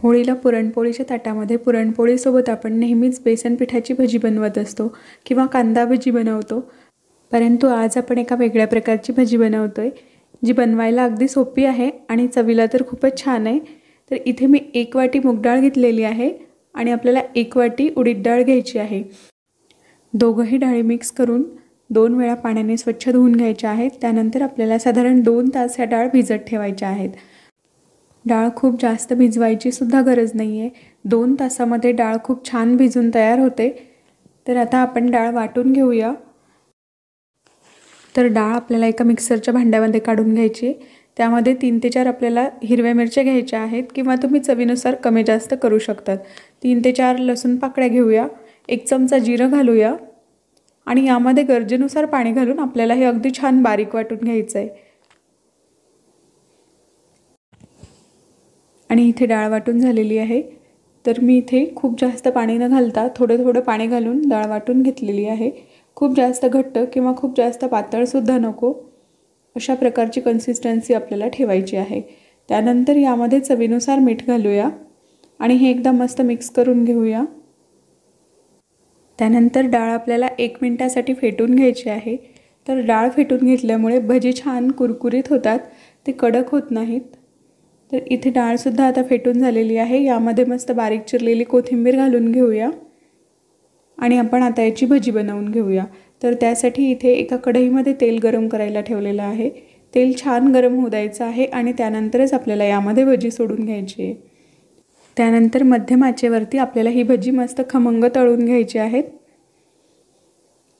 होळीला पुरणपोळीच्या ताटामध्ये पुरणपोळीसोबत आपण नेहमीच बेसन पिठाची भजी बनवत असतो किंवा कांदा भजी बनवतो. परंतु आज आपण एका वेगळ्या प्रकारची भजी बनवतोय जी बनवायला अगदी सोपी आहे आणि चवीला तर खूपच छान आहे. तर इथे मी 1 वाटी मूग डाळ घेतलेली आहे आणि आपल्याला 1 वाटी उडीद डाळ घ्यायची आहे. दोघंही डाळी मिक्स करून 2 वेळा पाण्याने स्वच्छ धुवून घ्यायच्या आहेत. त्यानंतर आपल्याला साधारण 2 तास ह्या डाळ भिजत ठेवायच्या आहेत. डाळ खूप जास्त भिजवायची सुद्धा गरज नाही आहे. 2 तासामध्ये डाळ खूप छान भिजून तयार होते. तर आता आपण डाळ वाटून घेऊया. तर डाळ आपल्याला एका मिक्सरच्या भांड्यामध्ये काढून घ्यायची. त्यामध्ये 3 ते 4 आपल्याला हिरव्या मिरच्या घ्यायच्या आहेत किंवा तुम्ही चवीनुसार कमी जास्त करू शकतात. 3 ते 4 लसूण पाकळ्या घेऊया. 1 चमचा जिरं घालूया आणि यामध्ये गरजेनुसार पाणी घालून आपल्याला हे अगदी छान बारीक वाटून घ्यायचं आहे. आणि इथे डाळ वाटून झालेली आहे. तर मी इथे खूप जास्त पाणी न घालता थोडं थोडं पाणी घालून डाळ वाटून घेतलेली आहे. खूप जास्त घट्ट किंवा खूप जास्त पातळसुद्धा नको, अशा प्रकारची कन्सिस्टन्सी आपल्याला ठेवायची आहे. त्यानंतर यामध्ये चवीनुसार मीठ घालूया आणि हे एकदा मस्त मिक्स करून घेऊया. त्यानंतर डाळ आपल्याला 1 मिनिटासाठी फेटून घ्यायची आहे. तर डाळ फेटून घेतल्यामुळे भजी छान कुरकुरीत होतात, ते कडक होत नाहीत. तर इथे डाळसुद्धा आता फेटून झालेली आहे. यामध्ये मस्त बारीक चिरलेली कोथिंबीर घालून घेऊया आणि आपण आता याची भजी बनवून घेऊया. तर त्यासाठी इथे एका कढईमध्ये तेल गरम करायला ठेवलेलं आहे. तेल छान गरम होऊ द्यायचं आहे आणि त्यानंतरच आपल्याला यामध्ये भजी सोडून घ्यायची आहे. त्यानंतर मध्यम आचेवरती आपल्याला ही भजी मस्त खमंग तळून घ्यायची आहेत.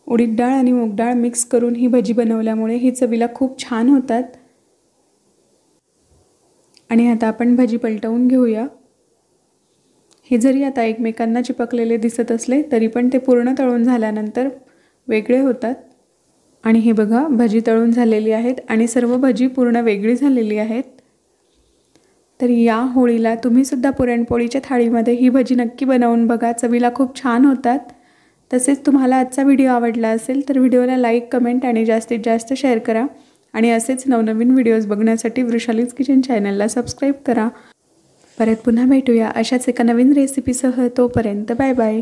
उडीद डाळ आणि मूग डाळ मिक्स करून ही भजी बनवल्यामुळे ही चवीला खूप छान होतात. आणि आता आपण भजी पलटवून घेऊया. हे जरी आता एकमेकांना चिपकलेले दिसत असले तरी पण ते पूर्ण तळून झाल्यानंतर वेगळे होतात. आणि हे बघा, भजी तळून झालेली आहेत आणि सर्व भजी पूर्ण वेगळी झालेली आहेत. तर या होळीला तुम्हीसुद्धा पुरणपोळीच्या थाळीमध्ये ही भजी नक्की बनवून बघा, चवीला खूप छान होतात. तसेच तुम्हाला आजचा व्हिडिओ आवडला असेल तर व्हिडिओला लाईक, कमेंट आणि जास्तीत जास्त शेअर करा. आणि असेच नवनवीन व्हिडिओज बघण्यासाठी वृषालीज किचन चॅनलला सबस्क्राईब करा. परत पुन्हा भेटूया अशाच एका नवीन रेसिपीसह. तोपर्यंत बाय बाय.